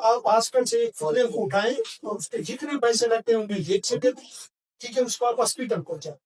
آپ ہاسپٹل سے ایک فولے کو اٹھائیں اور اس کے جتنے پیسے لگتے ہیں ان بھی جیب سے دے دیں، ٹھیک ہے، اس کو آپ ہاسپٹل پہنچائیں۔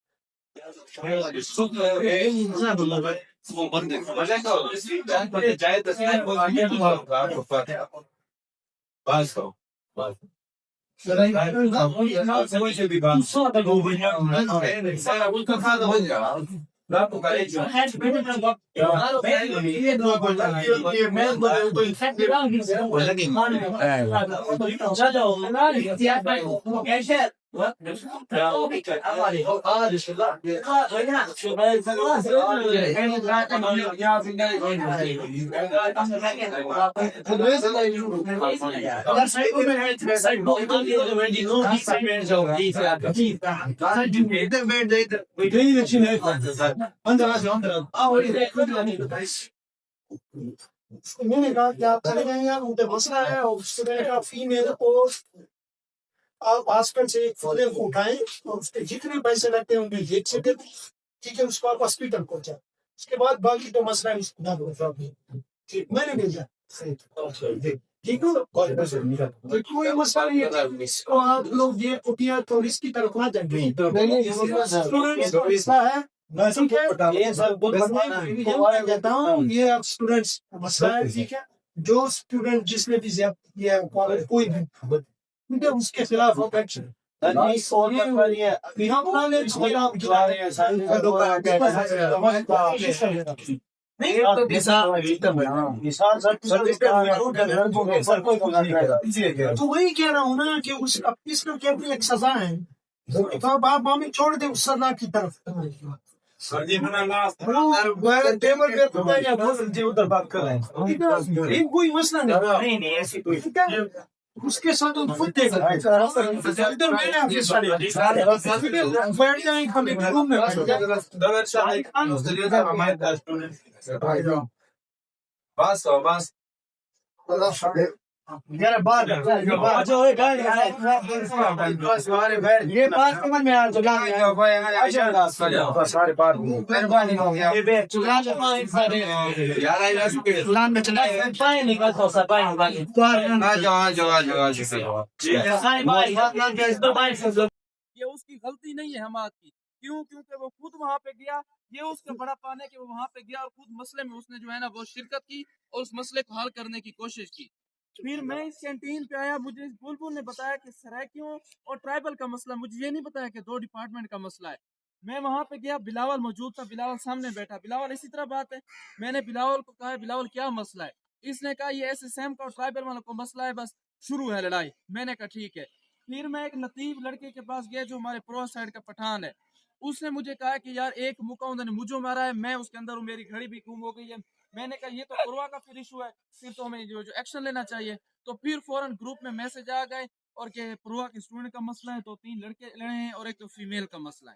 میں نے کہا کہ آپ چلے جائیں گے، ان پہ مسئلہ ہے، اور اس نے کہا فیمیل کو آپ ہاسپٹل سے ایک فولے کو اٹھائیں اور اس کے جتنے پیسے لگتے ہیں ان بھی جیب سے دے دیں، ٹھیک ہے، اس کو آپ ہاسپٹل پہنچائیں۔ اس کے بعد باقی تو مسئلہ ہے، اس کو ٹھیک میں نے بھیجا، ٹھیک ہے، کوئی مسئلہ نہیں ہے، اس کو آپ لوگ یہ اٹھیا تو اس کی طرف نہ جائیں، مسئلہ ہے، دیتا ہوں، یہ آپ اسٹوڈینٹس مسئلہ ہے، ٹھیک ہے، جو اسٹوڈینٹ جس نے بھی کوئی بھی اس کے خلاف ہو ایکشن۔ تو وہی کہہ رہا ہوں نا کہ اس کو کیا ایک سزا ہے، تو آپ ہمیں چھوڑ دیں اس سزا کی طرف۔ کوئی مسئلہ نہیں، اس کے ساتھ بیٹھ جائیں یہ اس کی غلطی نہیں ہے حماد کی، کیونکہ وہ خود وہاں پہ گیا، یہ اس کا بڑا پان ہے کہ وہ وہاں پہ گیا اور خود مسئلے میں اس نے جو ہے نا وہ شرکت کی اور اس مسئلے کو حل کرنے کی کوشش کی۔ پھر میں اس کینٹین پہ آیا، مجھے بلبل نے بتایا کہ سرائکیوں اور ٹرائبل کا مسئلہ، مجھے یہ نہیں بتایا کہ 2 ڈپارٹمنٹ کا مسئلہ ہے۔ میں وہاں پہ گیا، بلاول موجود تھا، بلاول سامنے بیٹھا، بلاول اسی طرح بات ہے، میں نے بلاول کو کہا بلاول کیا مسئلہ ہے، اس نے کہا یہ SSM کا اور ٹرائبل والوں کو مسئلہ ہے، بس شروع ہے لڑائی۔ میں نے کہا ٹھیک ہے۔ پھر میں ایک لطیف لڑکے کے پاس گیا جو ہمارے پرو سائڈ کا پٹھان ہے، اس نے مجھے کہا کہ یار ایک مکہ نے مجھے مارا ہے، میں اس کے اندر ہوں، میری گھڑی بھی گم ہو گئی ہے۔ میں نے کہا یہ تو پروا کا پھر ایشو ہے، پھر تو ہمیں جو ایکشن لینا چاہیے۔ تو پھر فوراً گروپ میں میسج آ گئے اور کہ پروا کے اسٹوڈنٹ کا مسئلہ ہے، تو 3 لڑکے لڑے ہیں اور ایک تو فیمیل کا مسئلہ ہے۔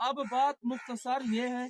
اب بات مختصر یہ ہے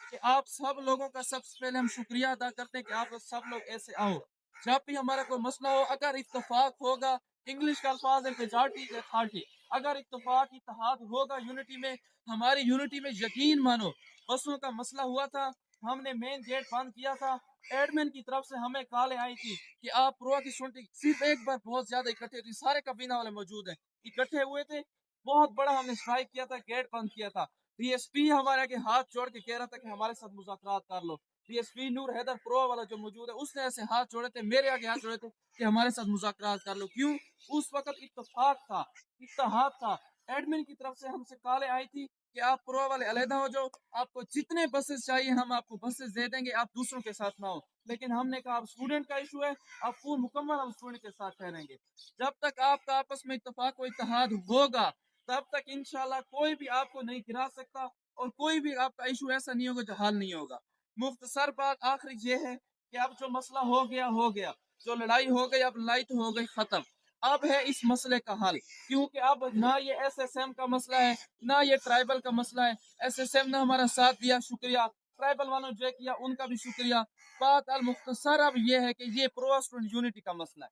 کہ آپ سب لوگوں کا سب سے پہلے ہم شکریہ ادا کرتے ہیں کہ آپ سب لوگ ایسے آؤ، جب بھی ہمارا کوئی مسئلہ ہو، اگر اتفاق ہوگا، انگلش کا الفاظ ہے میجارٹی یا تھارٹی، اگر اتفاق اتحاد ہوگا یونٹی میں، ہماری یونٹی میں، یقین مانو بسوں کا مسئلہ ہوا تھا، ہم نے مین گیٹ بند کیا تھا، ایڈمن کی طرف سے ہمیں کالیں آئی تھی کہ آپ پروا کی سنٹی، صرف ایک بار بہت زیادہ اکٹھے تھے، سارے کابینہ والے موجود ہیں، اکٹھے ہوئے تھے، بہت بڑا ہم نے اسٹرائک کیا تھا، گیٹ بند کیا تھا۔ ڈی ایس پی ہمارے کے ہاتھ جوڑ کے کہہ رہا تھا کہ ہمارے ساتھ مذاکرات کر لو، ڈی ایس پی نور حیدر پرو والا جو موجود ہے، اس نے ایسے ہاتھ جوڑے تھے، میرے آگے ہاتھ جوڑے تھے کہ ہمارے ساتھ مذاکرات کر لو۔ کیوں؟ اس وقت اتفاق تھا، اتحاد تھا، ایڈمن کی طرف سے ہم سے کالیں آئی تھی کہ آپ پرو والے علیحدہ ہو جاؤ، آپ کو جتنے بسز چاہیے ہم آپ کو بسز دے دیں گے، آپ دوسروں کے ساتھ نہ ہو۔ لیکن ہم نے کہا اب اسٹوڈنٹ کا ایشو ہے، آپ پور مکمل ہم اسٹوڈنٹ کے ساتھ ٹھہریں گے۔ جب تک آپ کا آپس میں اتفاق و اتحاد ہوگا، تب تک انشاءاللہ کوئی بھی آپ کو نہیں گرا سکتا اور کوئی بھی آپ کا ایشو ایسا نہیں ہوگا جو حل نہیں ہوگا۔ مختصر بات آخری یہ ہے کہ اب جو مسئلہ ہو گیا، جو لڑائی ہو گئی، اب لڑائی تو ہو گئی ختم، اب ہے اس مسئلے کا حل، کیونکہ اب نہ یہ SSM کا مسئلہ ہے، نہ یہ ٹرائبل کا مسئلہ ہے۔ SSM نے ہمارا ساتھ دیا، شکریہ، ٹرائبل والوں جو کیا ان کا بھی شکریہ۔ بات المختصر اب یہ ہے کہ یہ پرو اسٹوڈنٹ یونٹی کا مسئلہ ہے،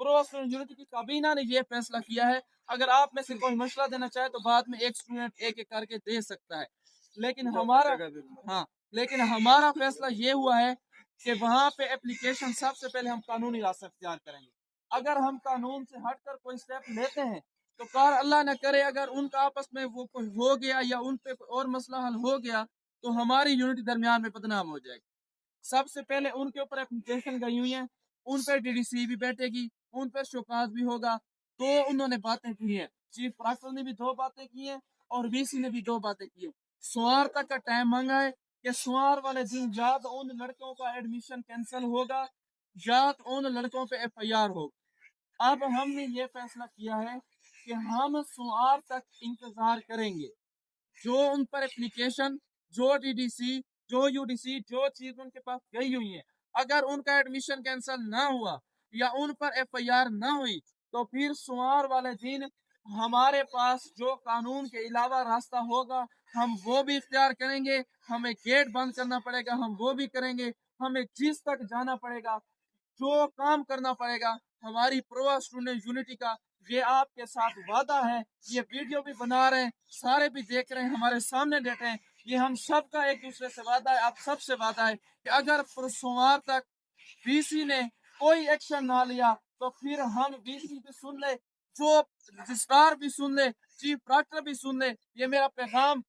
پرو اسٹوڈنٹ یونٹی کی کابینہ نے یہ فیصلہ کیا ہے، اگر آپ میں سے کوئی مشورہ دینا چاہے تو بعد میں ایک اسٹوڈنٹ ایک ایک کر کے دے سکتا ہے، لیکن ہمارا فیصلہ یہ ہوا ہے کہ وہاں پہ اپلیکیشن سب سے پہلے ہم قانونی راستہ اختیار کریں گے۔ اگر ہم قانون سے ہٹ کر کوئی سٹیپ لیتے ہیں تو کار اللہ نہ کرے اگر ان کا آپس میں وہ کوئی ہو گیا یا ان پہ کوئی اور مسئلہ حل ہو گیا تو ہماری یونٹی درمیان میں بدنام ہو جائے گی. سب سے پہلے ان کے اوپر اپلیکیشن گئی ہوئی ہیں, ان پہ ڈی ڈی سی بھی بیٹھے گی, ان پہ شوکاز بھی ہوگا. تو انہوں نے باتیں کی ہیں, چیف پراسر نے بھی 2 باتیں کی ہیں اور وی سی نے بھی 2 باتیں کی ہیں. سوار تک کا ٹائم مانگا ہے کہ سوار والے دن یا تو ان لڑکوں کا ایڈمیشن کینسل ہوگا یا ان لڑکوں پہ ایف آئی آر ہوگا. اب ہم نے یہ فیصلہ کیا ہے کہ ہم سوار تک انتظار کریں گے. جو ان پر اپلیکیشن, جو ڈی ڈی سی, جو یو ڈی سی, جو چیز ان کے پاس گئی ہوئی ہے, اگر ان کا ایڈمیشن کینسل نہ ہوا یا ان پر ایف آئی آر نہ ہوئی تو پھر سوار والے دن ہمارے پاس جو قانون کے علاوہ راستہ ہوگا ہم وہ بھی اختیار کریں گے. ہمیں گیٹ بند کرنا پڑے گا, ہم وہ بھی کریں گے. ہمیں جس تک جانا پڑے گا, جو کام کرنا پڑے گا, ہماری پروا اسٹوڈنٹ یونٹی کا یہ آپ کے ساتھ وعدہ ہے. یہ ویڈیو بھی بنا رہے ہیں, سارے بھی دیکھ رہے ہیں, ہمارے سامنے بیٹھے ہیں. یہ ہم سب کا ایک دوسرے سے وعدہ ہے, آپ سب سے وعدہ ہے کہ اگر سوموار تک وی سی نے کوئی ایکشن نہ لیا تو پھر ہم وی سی بھی سن لے, جو رجسٹرار بھی سن لے, چیف پراسر بھی سن لے. یہ میرا پیغام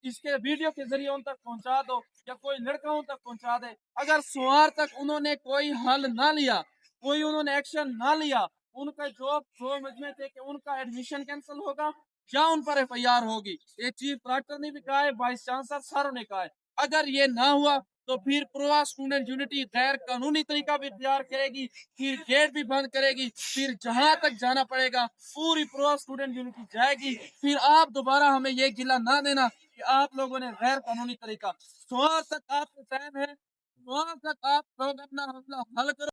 اس کے ویڈیو کے ذریعے ان تک پہنچا دو یا کوئی لڑکا ان تک پہنچا دے. اگر سوموار تک انہوں نے کوئی حل نہ لیا, کوئی انہوں نے ایکشن نہ لیا, ان کا جو مجمع تھے کہ ان کا ایڈمیشن کینسل ہوگا یا ان پر ایف آئی آر ہوگی. یہ چیف پراسر نے بھی کہا ہے, وائس چانسلر ساروں نے کہا ہے. اگر یہ نہ ہوا تو پھر پروا اسٹوڈنٹ یونٹی غیر قانونی طریقہ بھی اختیار کرے گی, پھر گیٹ بھی بند کرے گی, پھر جہاں تک جانا پڑے گا پوری پروا اسٹوڈنٹ یونٹی جائے گی. پھر آپ دوبارہ ہمیں یہ گلہ نہ دینا کہ آپ لوگوں نے غیر قانونی طریقہ. سوال تک آپ کو ٹائم ہے, سوال تک آپ لوگ اپنا مسئلہ حل کرو.